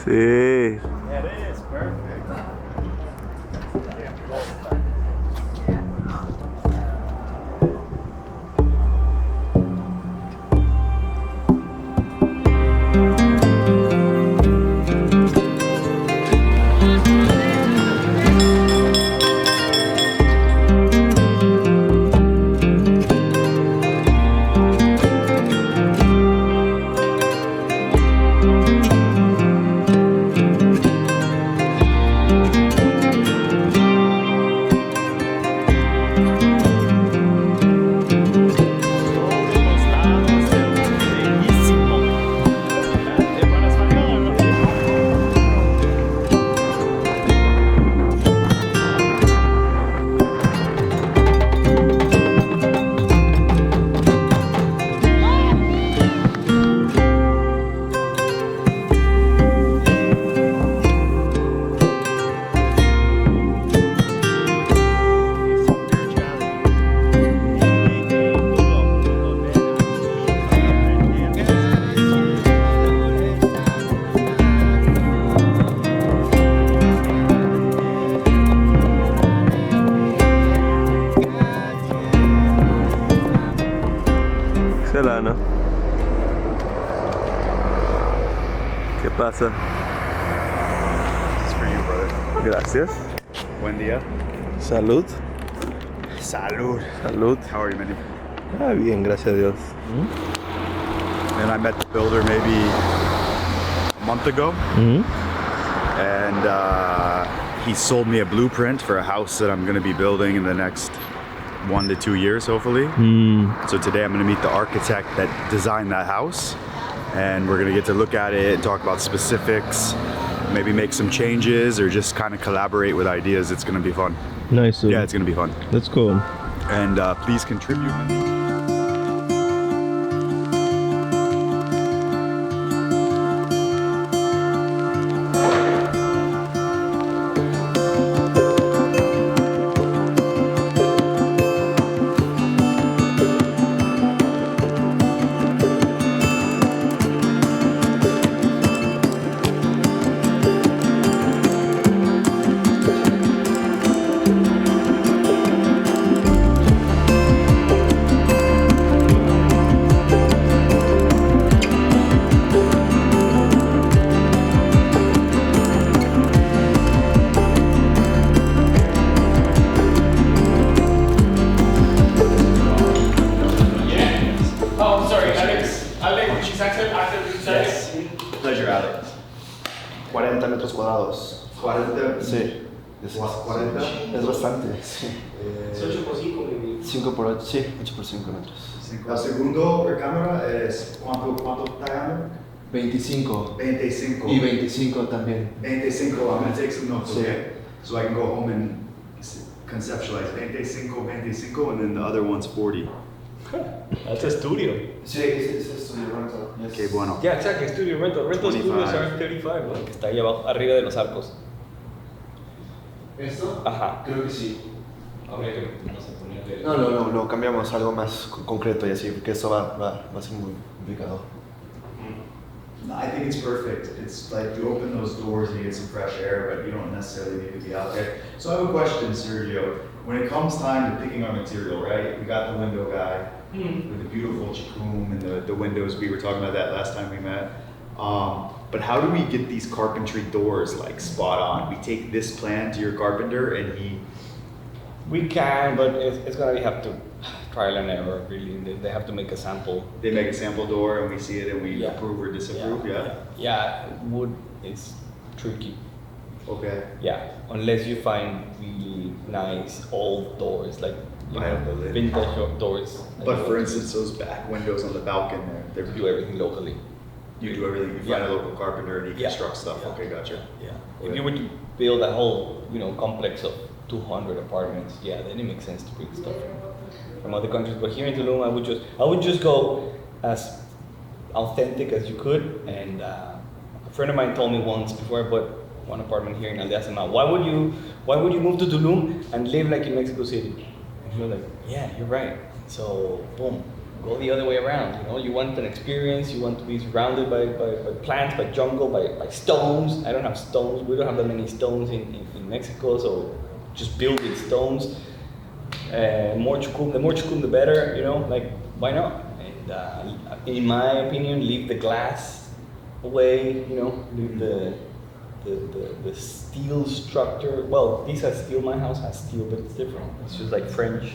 Sí. It is perfect. Hermano. ¿Qué pasa? This is for you, brother. Gracias. Buen día. Salud. Salud. Salud. How are you, man? Ah, bien, gracias a Dios. And I met the builder maybe a month ago. And he sold me a blueprint for a house that I'm going to be building in the next 1 to 2 years, hopefully. So today I'm going to meet the architect that designed that house, and we're going to get to look at it and talk about specifics, maybe make some changes or just kind of collaborate with ideas. It's going to be fun. Nice. Yeah, it's going to be fun. That's cool. And please contribute. Pleasure, Alex. 40 metros cuadrados. 40. Sí. Es 40. Es bastante, sí. Es 8 por 5, maybe. 5 por 8, sí, 8 por 5 metros. El segundo recámara es ¿cuánto diámetro? 25. 25. Y 25 también. 25. I'm going to take some notes, Sí. okay? So I can go home and conceptualize 25, and then the other one's 40. That's a studio. Sí, es estudio rental. Yes. Okay, bueno. Yeah, exactly. Studio rental. Rental 25. studios are 35, ¿no? Que está ahí abajo, arriba de los arcos. ¿Esto? Ajá. Creo que sí. Habría que no sé, ponerle. No, lo cambiamos a algo más concreto y así, porque esto va a ser muy complicado. No, I think it's perfect. It's like you open those doors and you get some fresh air, but you don't necessarily need to be out there. So I have a question, Sergio. When it comes time to picking our material, right? We got the window guy with the beautiful chacum and the windows. We were talking about that last time we met. But how do we get these carpentry doors like spot on? We take this plan to your carpenter and he... We can, but it's gonna have to trial and error, really. They have to make a sample. They make a sample door and we see it and we Yeah. approve or disapprove, yeah? Yeah, wood is tricky. Okay. Yeah, unless you find really nice old doors, like you I know, have the lid. vintage doors. But for instance, those back windows on the balcony, they're do everything locally. You do everything. You find Yeah. a local carpenter and he Yeah. constructs stuff. Yeah. Okay, gotcha. Yeah. If you were to build a whole, complex of 200 apartments, yeah, then it makes sense to bring stuff from other countries. But here in Tulum, I would just go as authentic as you could. And a friend of mine told me once before I bought one apartment here in Aldeasima, why would you move to Tulum and live like in Mexico City? And he was like, yeah, you're right. So boom, go the other way around. You know, you want an experience, you want to be surrounded by plants, by jungle, by stones. I don't have stones. We don't have that many stones in Mexico, so just build with stones. More chukum, the more chukum, the better. You know, like why not? And in my opinion, leave the glass away. You know, leave the steel structure. Well, this has steel. My house has steel, but it's different. It's just like French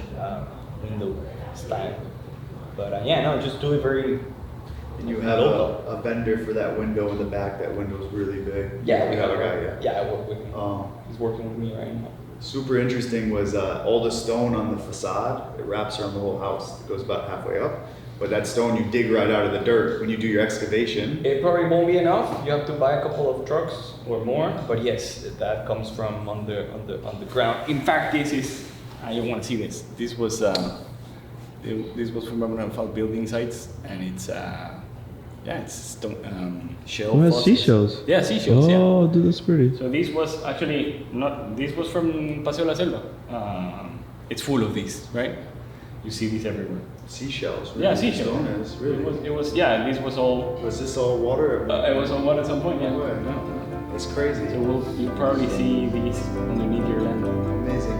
window style. But yeah, no, just do it very. And you have a vendor for that window in the back. That window's really big. Yeah, we have a guy. Yeah, I work with him. He's working with me right now. Super interesting was all the stone on the facade. It wraps around the whole house. It goes about halfway up. But that stone you dig right out of the dirt when you do your excavation. It probably won't be enough. You have to buy a couple of trucks or more. But yes, that comes from on the ground. In fact, this is. You want to see this? This was from one of our building sites, and it's it's stone, shell. Oh, fossils. seashells. Yeah, seashells. Oh, dude, that's pretty. So this was actually not. This was from Paseo La Selva. It's full of these, right? You see these everywhere. Seashells. Really. Yeah, seashells. Stone is really. It was. Yeah, this was all. Was this all water? It was on water at some point. Yeah. No way. Yeah. That's crazy. So you'll probably see these underneath your land. Amazing.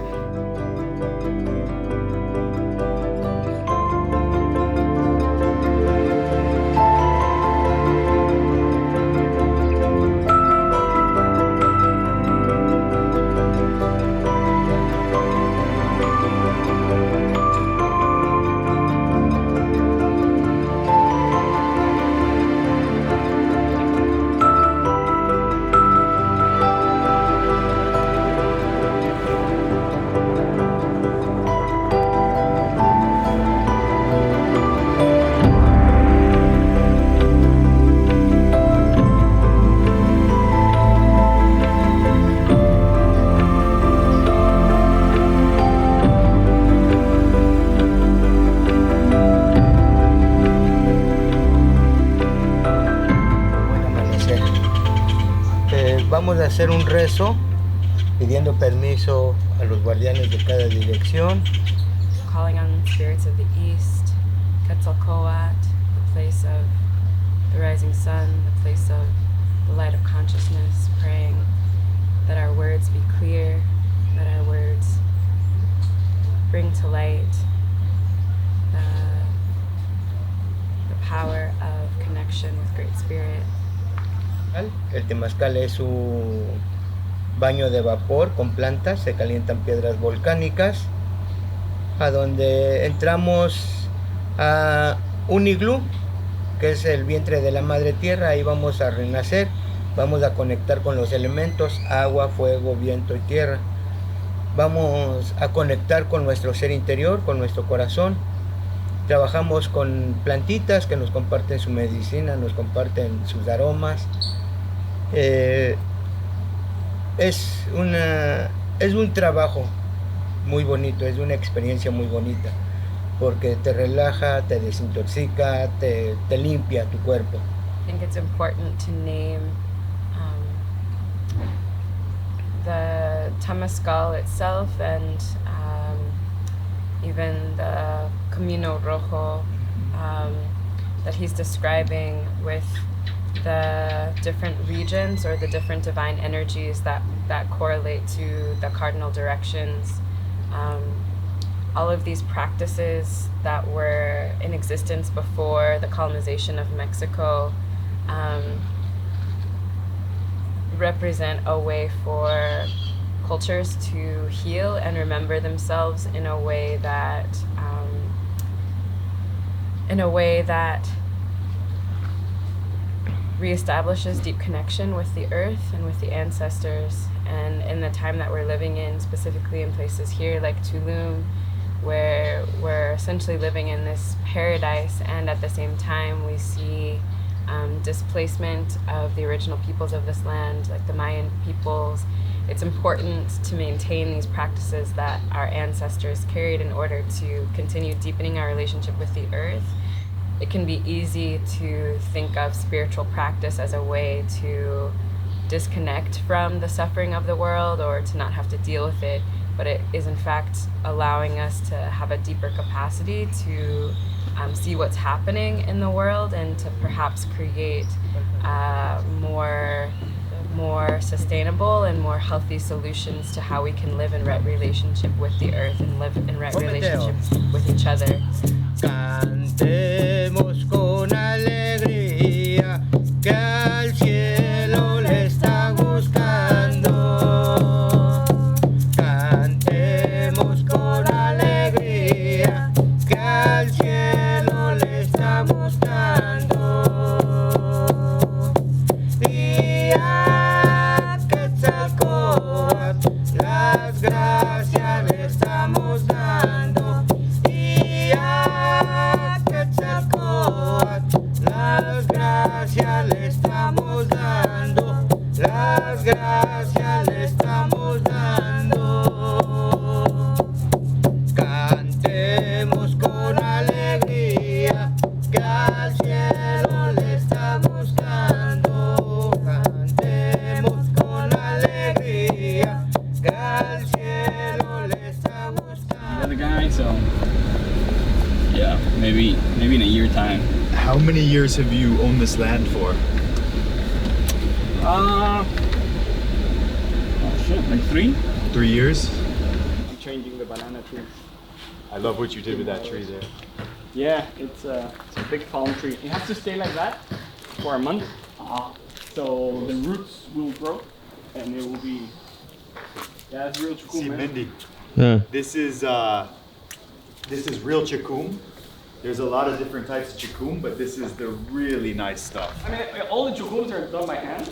Vamos a hacer un rezo pidiendo permiso a los guardianes de cada dirección. Calling on spirits of the east, Quetzalcoatl, the place of the rising sun, the place of the light of consciousness, praying that our words be clear, that our words bring to light the power of connection with Great Spirit. El temazcal es un baño de vapor con plantas, se calientan piedras volcánicas, a donde entramos a un iglú, que es el vientre de la madre tierra. Ahí vamos a renacer, vamos a conectar con los elementos, agua, fuego, viento y tierra. Vamos a conectar con nuestro ser interior, con nuestro corazón. Trabajamos con plantitas que nos comparten su medicina, nos comparten sus aromas. Es un trabajo muy bonito, es una experiencia muy bonita, porque te relaja, te desintoxica, te limpia tu cuerpo. I think it's important to name the Temazcal itself and even the Camino Rojo that he's describing with the different regions or the different divine energies that correlate to the cardinal directions. All of these practices that were in existence before the colonization of Mexico represent a way for cultures to heal and remember themselves in a way that reestablishes deep connection with the earth and with the ancestors. And in the time that we're living in, specifically in places here like Tulum, where we're essentially living in this paradise, and at the same time we see displacement of the original peoples of this land, like the Mayan peoples. It's important to maintain these practices that our ancestors carried in order to continue deepening our relationship with the earth. It can be easy to think of spiritual practice as a way to disconnect from the suffering of the world or to not have to deal with it. but it is in fact allowing us to have a deeper capacity to see what's happening in the world and to perhaps create more sustainable and more healthy solutions to how we can live in right relationship with the earth and live in right relationship with each other. Cantemos con alegría que al cielo le está buscando. Cantemos con alegría que al cielo le está buscando. Y a Quetzalcóatl las gracias le estamos dando. Y a Quetzalcóatl las gracias le estamos dando. Las gracias le estamos dando. Cantemos con alegría que al cielo le está buscando. Cantemos con alegría que al cielo le está buscando. The other guy, so yeah, maybe in a year time. How many years have you owned this land for? Oh shit, like 3? 3 years? I'm changing the banana trees. I love what you did with that tree there. Yeah, it's a big palm tree. It has to stay like that for a month. So the roots will grow and it will be, yeah, it's real cool, See, man. Mindy, Yeah. this is real chikum. There's a lot of different types of chikum, but this is the really nice stuff. I mean, all the chukums are done by hand,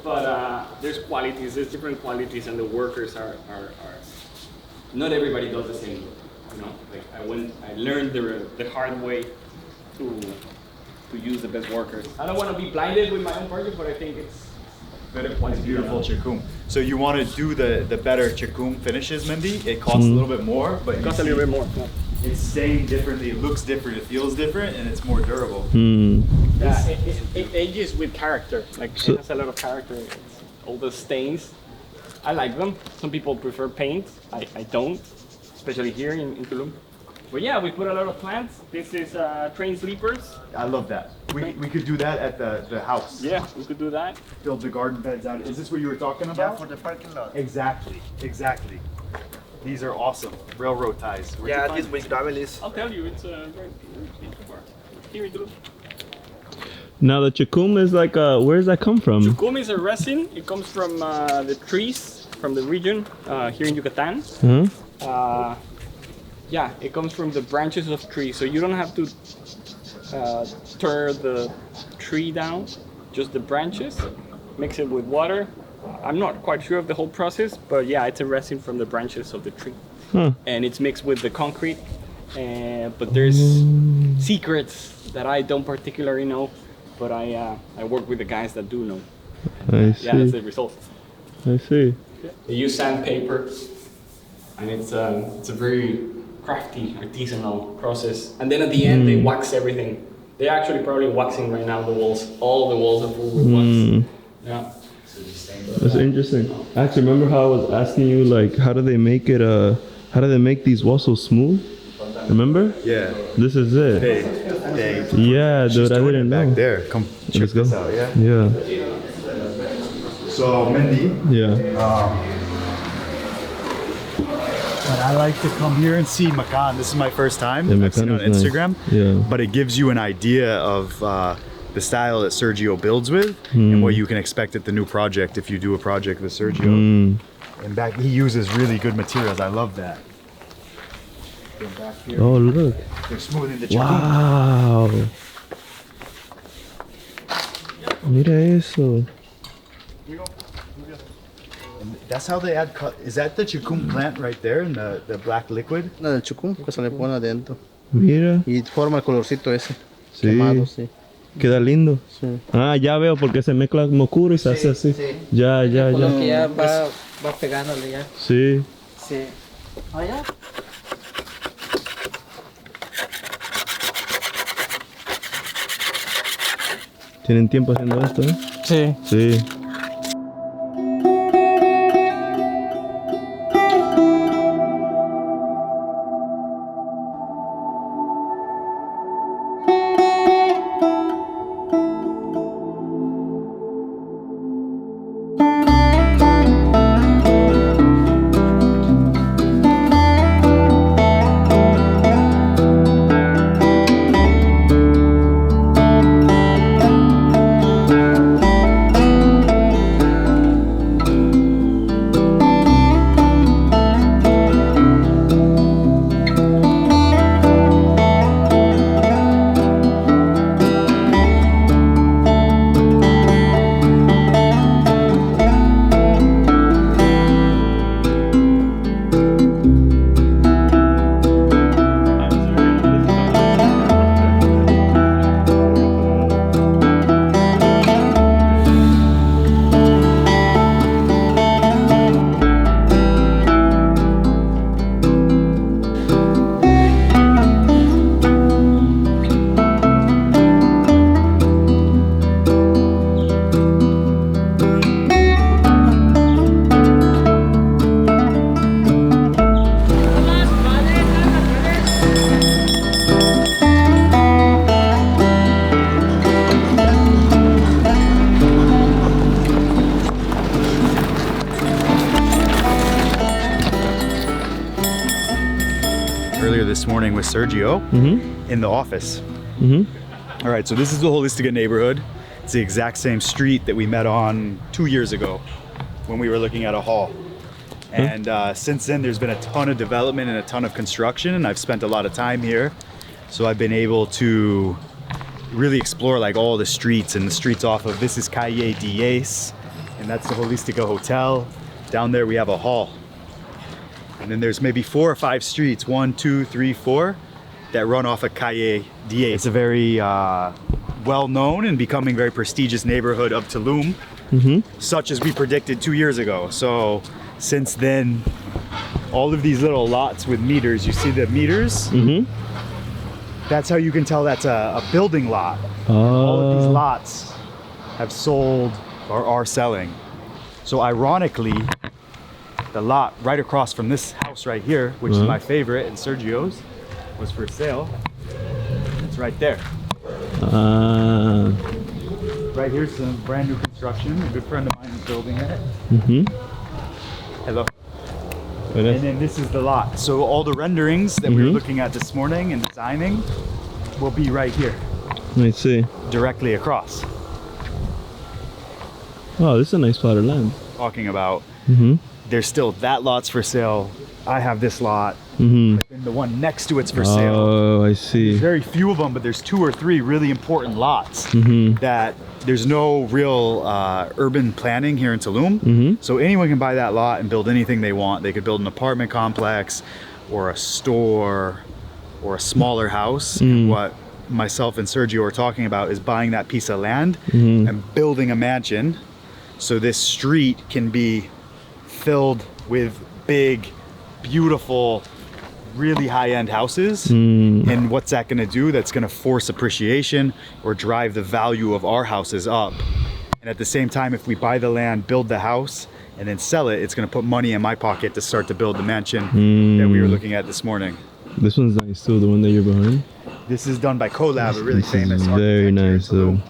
but there's qualities, there's different qualities, and the workers are not everybody does the same work, you know? Like I learned the hard way to use the best workers. I don't want to be blinded with my own project, but I think it's better quality. It's beautiful chikum. So you want to do the better chikum finishes, Mindy? It costs a little bit more, but It costs a little bit more. Yeah. it's staying differently, it looks different, it feels different, and it's more durable. Yeah, it ages with character. Like So- it has a lot of character. It's all the stains. I like them. Some people prefer paint. I don't, especially here in Tulum. But yeah, we put a lot of plants. This is train sleepers. I love that. We could do that at the house. Yeah, we could do that. Build the garden beds out. Is this what you were talking about? For the parking lot. Exactly, exactly. These are awesome. Railroad ties. Where'd you Yeah, find this with gravel is. I'll tell you, it's very here in Tulum. Now the chikum is like, where does that come from? Chukum is a resin. It comes from the trees from the region here in Yucatan. Huh? Yeah, it comes from the branches of trees. So you don't have to tear the tree down, just the branches. Mix it with water. I'm not quite sure of the whole process, but yeah, it's a resin from the branches of the tree. Huh. And it's mixed with the concrete. But there's secrets that I don't particularly know, but I work with the guys that do know. I see. Yeah, that's the result. I see. They use sandpaper, and it's a very crafty, artisanal process. And then at the end, they wax everything. They're actually probably waxing right now the walls. All the walls are full with wax. Yeah. That's interesting. Actually, remember how I was asking you, like, how do they make it? How do they make these walls so smooth? Remember? Yeah. This is it. They Yeah, she's dude, I doing didn't it know. back there. Come check Let's go. this out, yeah? Yeah. So, Mindy, Yeah. but I like to come here and see Makan. This is my first time. Yeah, I've seen it on Makan is nice. Instagram. Yeah. But it gives you an idea of the style that Sergio builds with and what you can expect at the new project if you do a project with Sergio. And back, he uses really good materials. I love that. Then back here, Oh, look. they're smoothing the chikum. Wow. Mira eso. And that's how they add cut. Is that the chikum plant right there in the black liquid? No, del chucum que se le pone adentro. Mira. Y forma el colorcito ese. Sí. Quemado, sí. Queda lindo. Sí. Ah, ya veo porque se mezcla como oscuro y se hace así. sí. Ya, ya, Con lo que ya. ya va pegándole ya. Sí. Sí. Allá. Tienen tiempo haciendo esto, ¿eh? Sí. Sí. morning with Sergio in the office. All right, so this is the Holistica neighborhood. It's the exact same street that we met on 2 years ago when we were looking at a hall. And since then, there's been a ton of development and a ton of construction, and I've spent a lot of time here. So I've been able to really explore like all the streets, and the streets off of this is Calle 10, and that's the Holistica Hotel. Down there we have a hall. And then there's maybe 4 or 5 streets, 1, 2, 3, 4, that run off of Calle 10. It's a very well-known and becoming very prestigious neighborhood of Tulum, such as we predicted 2 years ago. So since then, all of these little lots with meters, you see the meters? That's how you can tell that's a building lot. All of these lots have sold or are selling. So ironically, the lot right across from this house right here, which is my favorite and Sergio's, was for sale. It's right there. Right here's some brand new construction. A good friend of mine is building it. Hello. And then this is the lot. So all the renderings that we were looking at this morning and designing will be right here. I see. Directly across. Oh, this is a nice plot of land. Talking about, there's still that lot's for sale. I have this lot. And the one next to it's for sale. Oh, I see. There's very few of them, but there's 2 or 3 really important lots that there's no real urban planning here in Tulum. So anyone can buy that lot and build anything they want. They could build an apartment complex or a store or a smaller house. And what myself and Sergio are talking about is buying that piece of land and building a mansion. So this street can be filled with big, beautiful, really high-end houses. And what's that going to do? That's going to force appreciation or drive the value of our houses up. And at the same time, if we buy the land, build the house, and then sell it, it's going to put money in my pocket to start to build the mansion that we were looking at this morning. This one's nice too, the one that you're behind. This is done by Collab, a really This famous is architect very here in nice though. Tulum.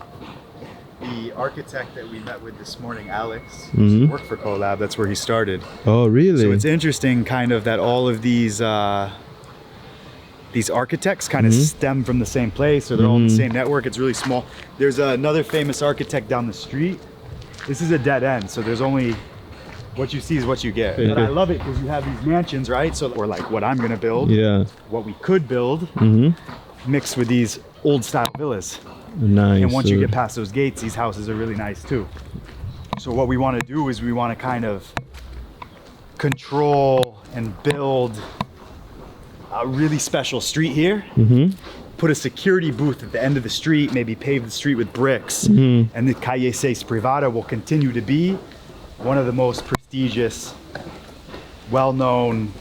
The architect that we met with this morning, Alex, used to work for Collab. That's where he started. Oh, really? So it's interesting kind of that all of these architects kind of stem from the same place, or they're all in the same network. It's really small. There's another famous architect down the street. This is a dead end, so there's only what you see is what you get. But I love it because you have these mansions, right? So, or like what I'm gonna build, what we could build, mixed with these old style villas. Nice. And once you get past those gates, these houses are really nice too. So what we want to do is we want to kind of control and build a really special street here. Put a security booth at the end of the street, maybe pave the street with bricks. And the Calle 6 Privada will continue to be one of the most prestigious, well-known,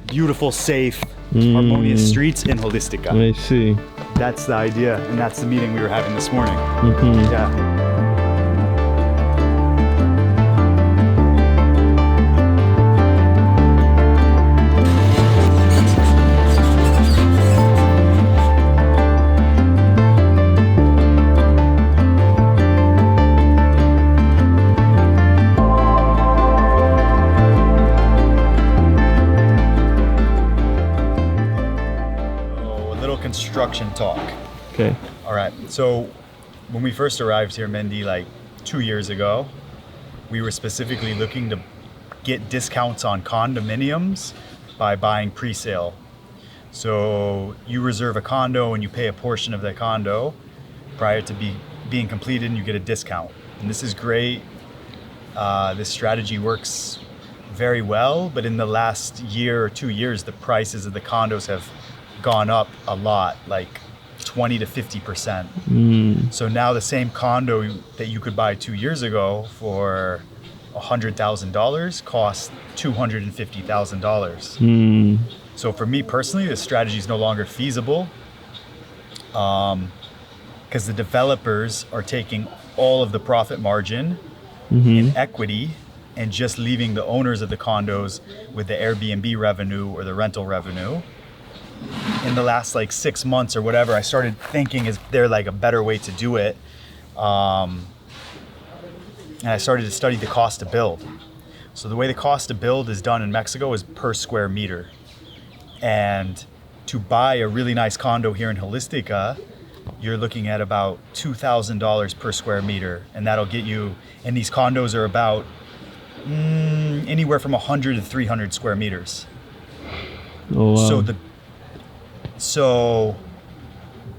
beautiful, safe, harmonious streets in Holistica. I see. That's the idea, and that's the meeting we were having this morning. Yeah. Construction talk. Okay. All right. So when we first arrived here, Mendy, like 2 years ago, we were specifically looking to get discounts on condominiums by buying pre-sale. So you reserve a condo and you pay a portion of that condo prior to being completed, and you get a discount. And this is great. This strategy works very well, but in the last year or 2 years, the prices of the condos have gone up a lot, like 20 to 50%. So now the same condo that you could buy 2 years ago for $100,000 costs $250,000. So for me personally, this strategy is no longer feasible because the developers are taking all of the profit margin in equity and just leaving the owners of the condos with the Airbnb revenue or the rental revenue. In the last like 6 months or whatever, I started thinking, is there like a better way to do it? And I started to study the cost to build. So the way the cost to build is done in Mexico is per square meter. And to buy a really nice condo here in Holistica, you're looking at about $2,000 per square meter, and that'll get you, and these condos are about anywhere from 100 to 300 square meters. Oh, wow.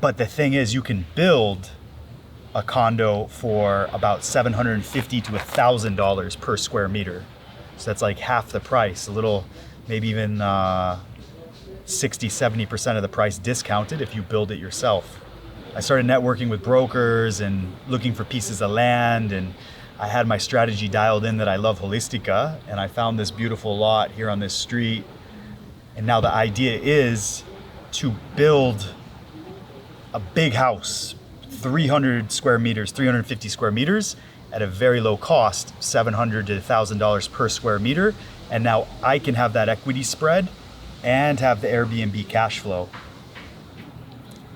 But the thing is, you can build a condo for about $750 to $1,000 per square meter. So that's like half the price, a little, maybe even 60-70% of the price discounted if you build it yourself. I started networking with brokers and looking for pieces of land, and I had my strategy dialed in that I love Holistica, and I found this beautiful lot here on this street. And now the idea is to build a big house, 300 square meters, 350 square meters at a very low cost, $700 to $1,000 per square meter. And now I can have that equity spread and have the Airbnb cash flow.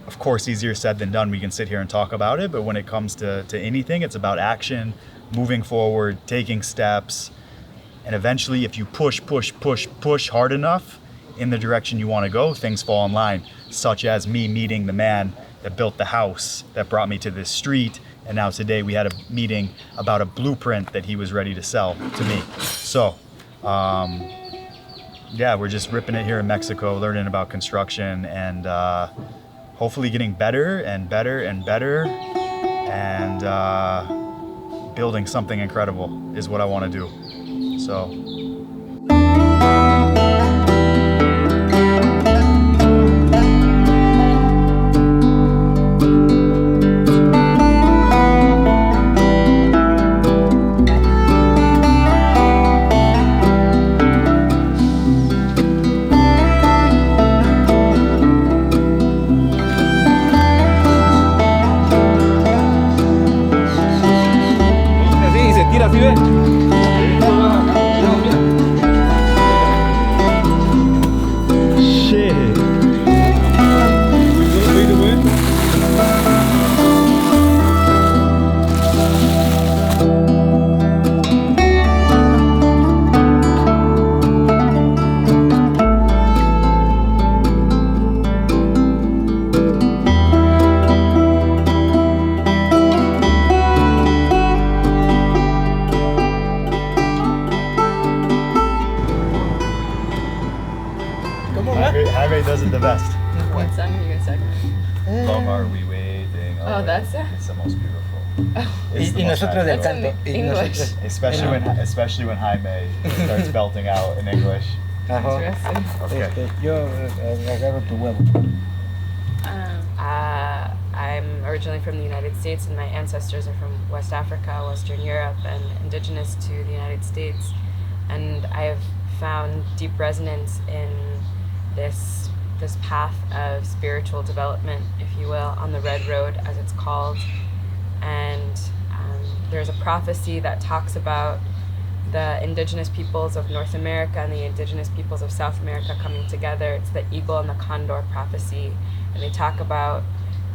Of course, easier said than done. We can sit here and talk about it, but when it comes to anything, it's about action, moving forward, taking steps. And eventually, if you push hard enough in the direction you want to go, things fall in line, such as me meeting the man that built the house that brought me to this street. And now today we had a meeting about a blueprint that he was ready to sell to me. So, yeah, we're just ripping it here in Mexico, learning about construction, and hopefully getting better and better and better, and building something incredible is what I want to do. So. ¿Sí ves? Shit. Jaime does it the best. What song are you gonna sing? Long are we waiting? Oh, that's it? It's the most beautiful. It's the Y most nosotros del magical. canto. Y English. nosotros- Especially when Jaime starts belting out in English. Ajá. Interesting. Okay. Yo agarro tu huevo. I'm originally from the United States, and my ancestors are from West Africa, Western Europe, and indigenous to the United States. And I've found deep resonance in this path of spiritual development, if you will, on the Red Road, as it's called. And there's a prophecy that talks about the indigenous peoples of North America and the indigenous peoples of South America coming together. It's the eagle and the condor prophecy. And they talk about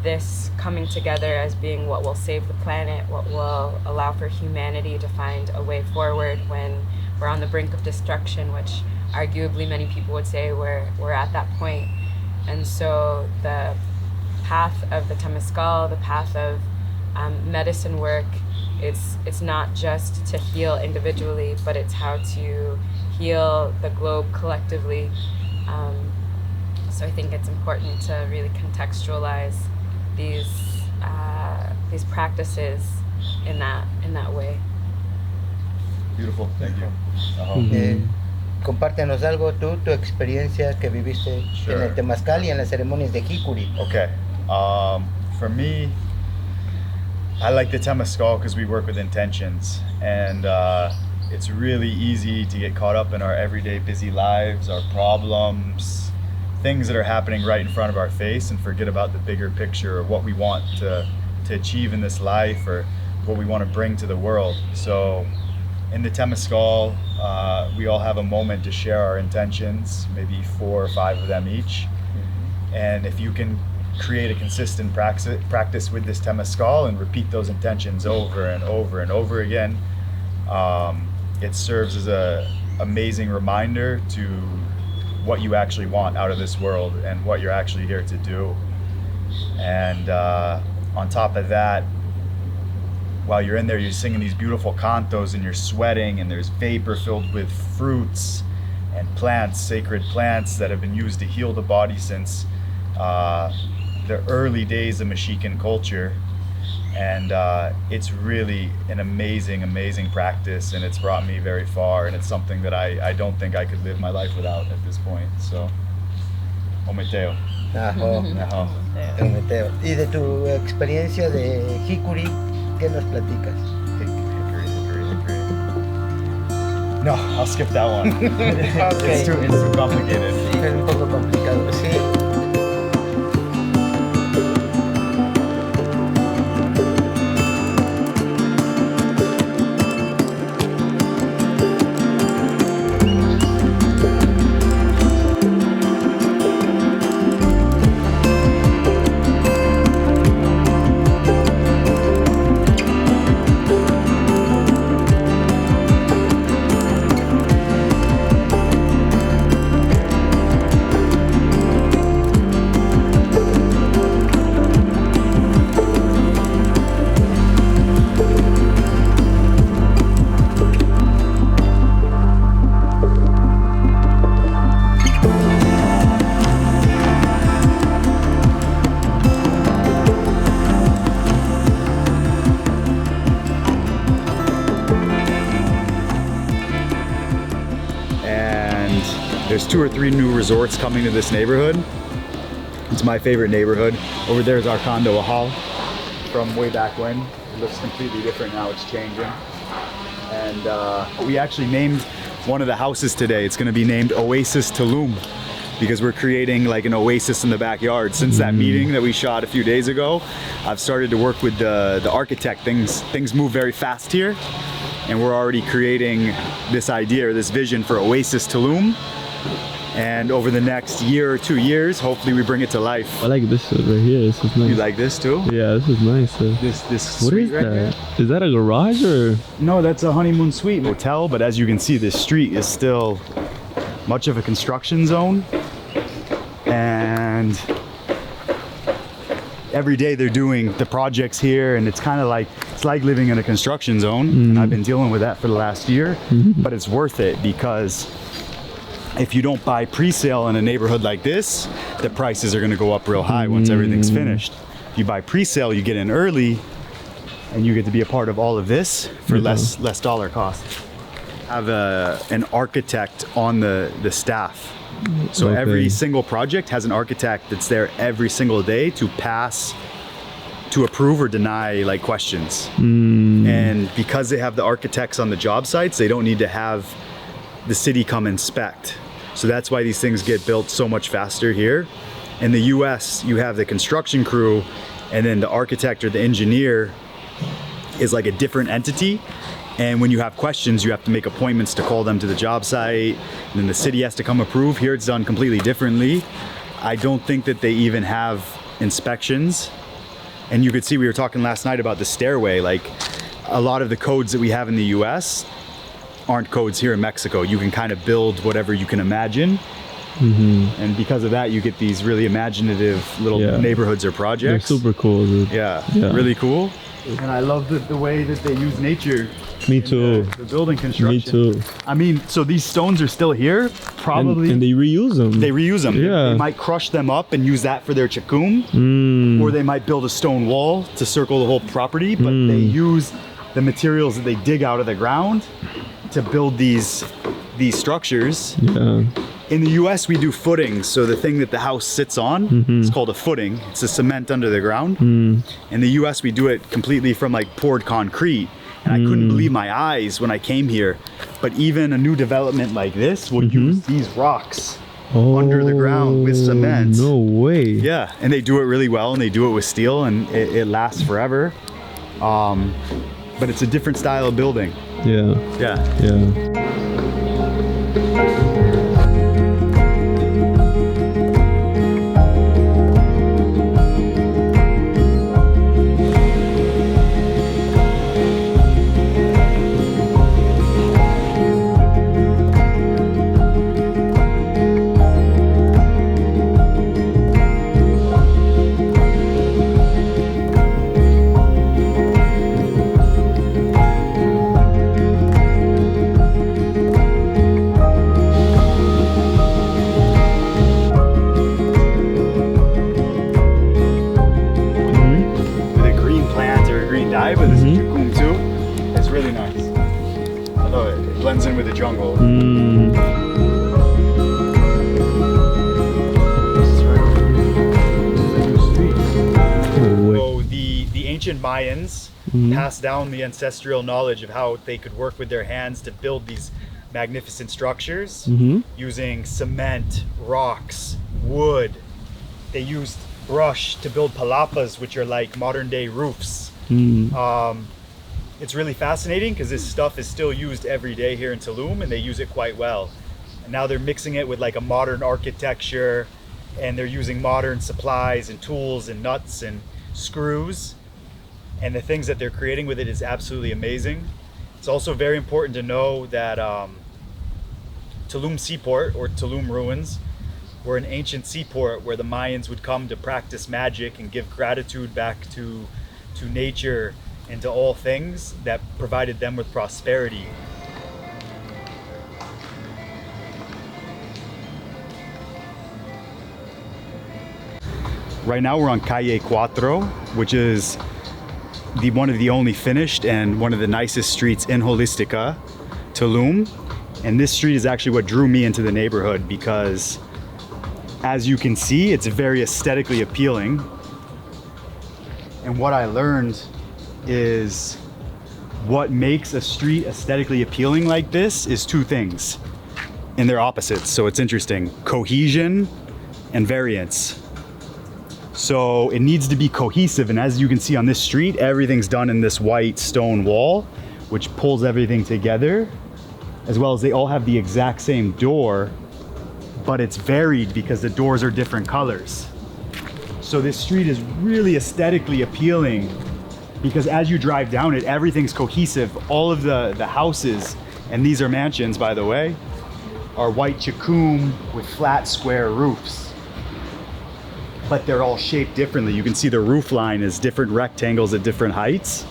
this coming together as being what will save the planet, what will allow for humanity to find a way forward when we're on the brink of destruction, which arguably many people would say we're at that point. And so the path of the Temazcal, the path of medicine work, it's not just to heal individually, but it's how to heal the globe collectively. So I think it's important to really contextualize these practices in that way. Beautiful. Thank you. Compártenos algo tú, tu experiencia que viviste en el Temazcal y en las ceremonias de Jicuri. Okay. For me, I like the Temazcal because we work with intentions, and it's really easy to get caught up in our everyday busy lives, our problems, things that are happening right in front of our face, and forget about the bigger picture of what we want to achieve in this life or what we want to bring to the world. So in the Temazcal, we all have a moment to share our intentions, maybe 4 or 5 of them each. And if you can create a consistent practice with this Temazcal and repeat those intentions over and over and over again, it serves as an amazing reminder to what you actually want out of this world and what you're actually here to do. And on top of that, while you're in there, you're singing these beautiful cantos and you're sweating, and there's vapor filled with fruits and plants, sacred plants that have been used to heal the body since the early days of Mexican culture. And it's really an amazing, amazing practice, and it's brought me very far, and it's something that I don't think I could live my life without at this point. So, Ometeo. Ajo, Ajo. Prometeo. Y de tu experiencia de Hikuri, ¿qué nos platicas? Hickory. No, I'll skip that one. Okay. It's too complicated. Es un poco complicado, sí. There's 2 or 3 new resorts coming to this neighborhood. It's my favorite neighborhood. Over there is our condo, a hall from way back when. It looks completely different now, it's changing. And we actually named one of the houses today. It's gonna be named Oasis Tulum, because we're creating like an oasis in the backyard. Since that meeting that we shot a few days ago, I've started to work with the architect. Things move very fast here, and we're already creating this idea, or this vision for Oasis Tulum. And over the next year or 2 years, hopefully we bring it to life. I like this right here. This is nice. You like this too? Yeah, this is nice. This What suite is right that? here? Is that a garage or? No, that's a honeymoon suite hotel, but as you can see, this street is still much of a construction zone. And every day they're doing the projects here, and it's kind of like, it's like living in a construction zone. And I've been dealing with that for the last year, but it's worth it, because if you don't buy pre-sale in a neighborhood like this, the prices are gonna go up real high once everything's finished. If you buy pre-sale, you get in early, and you get to be a part of all of this for less dollar cost. Have an architect on the staff. So every single project has an architect that's there every single day to pass, to approve or deny like questions. And because they have the architects on the job sites, they don't need to have the city come inspect. So that's why these things get built so much faster here. In the US, you have the construction crew, and then the architect or the engineer is like a different entity. And when you have questions, you have to make appointments to call them to the job site, and then the city has to come approve. Here it's done completely differently. I don't think that they even have inspections. And you could see, we were talking last night about the stairway, like a lot of the codes that we have in the US aren't codes here in Mexico. You can kind of build whatever you can imagine. And because of that, you get these really imaginative little neighborhoods or projects. They're super cool, dude. Yeah, really cool. And I love the way that they use nature. Me too. The building construction. Me too. I mean, so these stones are still here, probably. And they reuse them. They reuse them. Yeah. They might crush them up and use that for their chakum, or they might build a stone wall to circle the whole property, but they use the materials that they dig out of the ground to build these structures. Yeah. In the US, we do footings. So the thing that the house sits on, it's called a footing. It's a cement under the ground. In the US, we do it completely from like poured concrete. And I couldn't believe my eyes when I came here. But even a new development like this will use these rocks under the ground with cement. No way. Yeah, and they do it really well, and they do it with steel, and it lasts forever. But it's a different style of building. Yeah. Yeah. Yeah. Tulum too. It's really nice. I love it. It blends in with the jungle. So the ancient Mayans passed down the ancestral knowledge of how they could work with their hands to build these magnificent structures using cement, rocks, wood. They used brush to build palapas, which are like modern day roofs. It's really fascinating because this stuff is still used every day here in Tulum, and they use it quite well. And now they're mixing it with like a modern architecture, and they're using modern supplies and tools and nuts and screws. And the things that they're creating with it is absolutely amazing. It's also very important to know that Tulum Seaport, or Tulum Ruins, were an ancient seaport where the Mayans would come to practice magic and give gratitude back to nature and to all things that provided them with prosperity. Right now we're on Calle Cuatro, which is one of the only finished and one of the nicest streets in Holistica, Tulum. And this street is actually what drew me into the neighborhood because, as you can see, it's very aesthetically appealing. And what I learned is what makes a street aesthetically appealing like this is two things, and they're opposites, so it's interesting: cohesion and variance. So it needs to be cohesive, and as you can see on this street, everything's done in this white stone wall, which pulls everything together, as well as they all have the exact same door, but it's varied because the doors are different colors. So this street is really aesthetically appealing because as you drive down it, everything's cohesive. All of the houses, and these are mansions by the way, are white chacum with flat square roofs. But they're all shaped differently. You can see the roof line is different rectangles at different heights,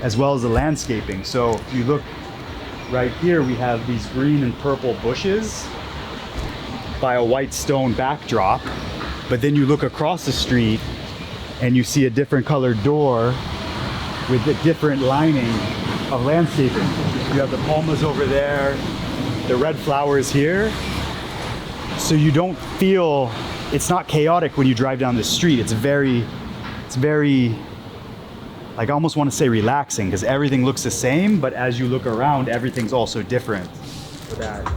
as well as the landscaping. So if you look right here, we have these green and purple bushes by a white stone backdrop. But then you look across the street and you see a different colored door with a different lining of landscaping. You have the palmas over there, the red flowers here. So you don't feel, it's not chaotic when you drive down the street. It's very, like, I almost want to say relaxing because everything looks the same, but as you look around, everything's also different. So that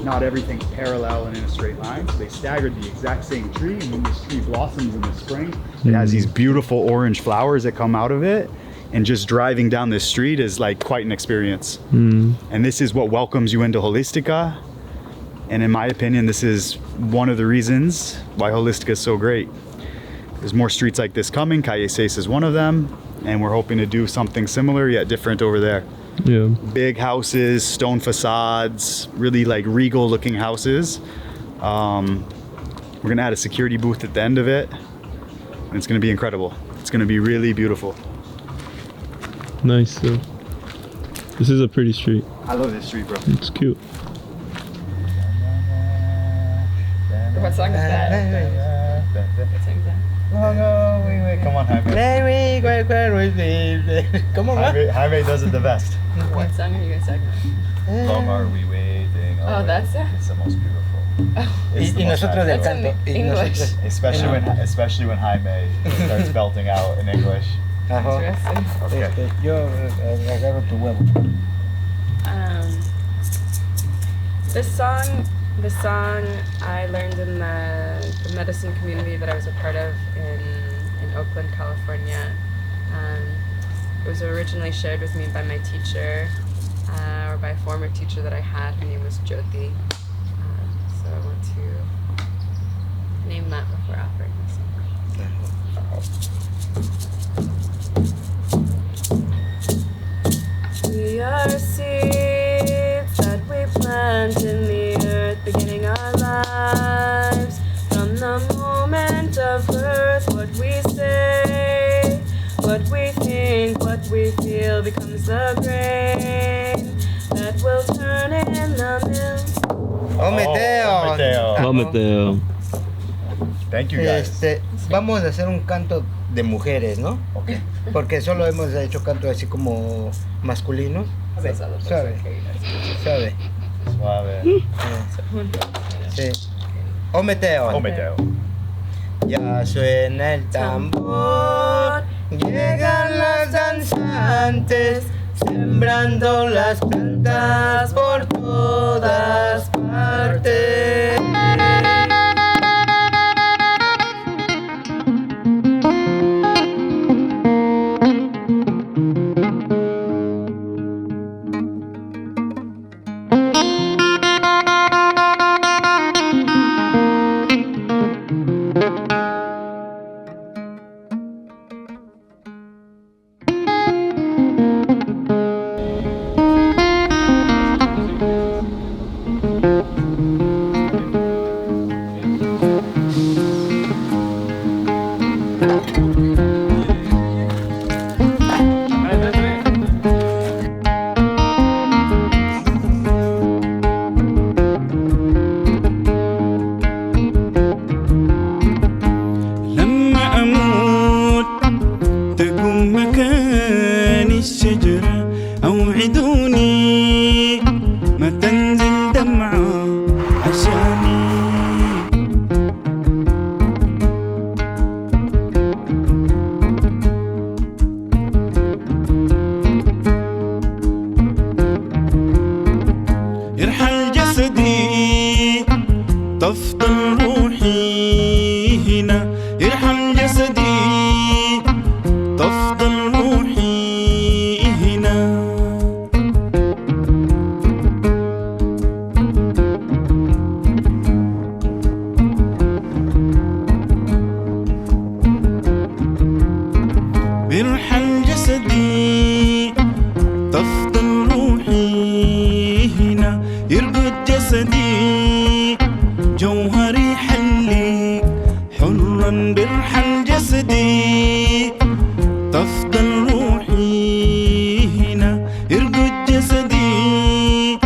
not everything's parallel and in a straight line. So they staggered the exact same tree, and when this tree blossoms in the spring, it has these beautiful orange flowers that come out of it. And just driving down this street is like quite an experience. And this is what welcomes you into Holistica. And in my opinion, this is one of the reasons why Holistica is so great. There's more streets like this coming. Calle 6 is one of them. And we're hoping to do something similar yet different over there. Yeah. Big houses, stone facades, really like regal looking houses. We're gonna add a security booth at the end of it. And it's gonna be incredible. It's gonna be really beautiful. Nice. This is a pretty street. I love this street, bro. It's cute. What song is that? What song is that? Come on, Jaime. Come on, Jaime does it the best. What song are you gonna sing? Long are we waiting? Oh, that's it? It's the most beautiful. It's Y nosotros del It's in canto. Y English. nosotros- Especially when Jaime starts belting out in English. Ajá. Interesting. Okay. Yo agarro tu huevo. This song I learned in the medicine community that I was a part of in Oakland, California. It was originally shared with me by my teacher, or by a former teacher that I had. Her name was Jyoti. So I want to name that before offering this song. We are seeds that we plant in the earth, beginning our lives. From the moment of birth, what we say, what we think, what we feel becomes the grain that will turn in the mill. Oh, Mateo. Mateo. Mateo. Thank you guys. Vamos a hacer un canto de mujeres, ¿no? Ok. Porque solo hemos hecho canto así como masculinos. Sabe. Suave. Sí. O meteo. O meteo. Ya suena el tambor, llegan las danzantes, sembrando las plantas por todas partes. لما أموت تقوم مكان الشجرة أوعدوني ما تنزل دمعة عشاني يرحل جسدي تفضل روحي هنا يرحل جسدي تفضل روحي هنا بيرحل جسدي تفضل روحي هنا يرقد جسدي جوهري حلي حرا برحل جسدي تفضل روحي هنا يرقد جسدي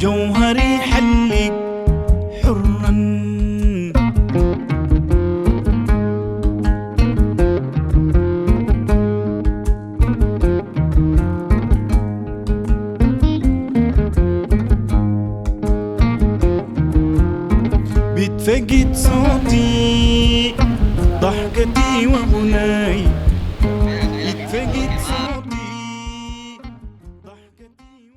جوهري حلي حرا بتفقد صوتي ضحكتي وغناي يتفقد صوتي ضحكتي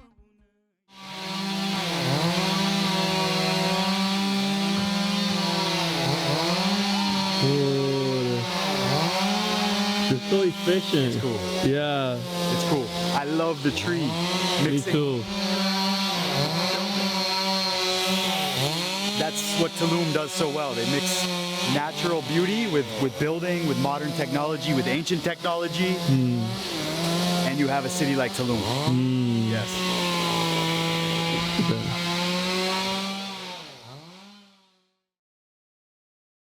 It's so efficient. Cool. Yeah, It's cool. I love the tree. me too. That's what Tulum does so well. They mix natural beauty with building, with modern technology, with ancient technology. And you have a city like Tulum. Yes. Yeah.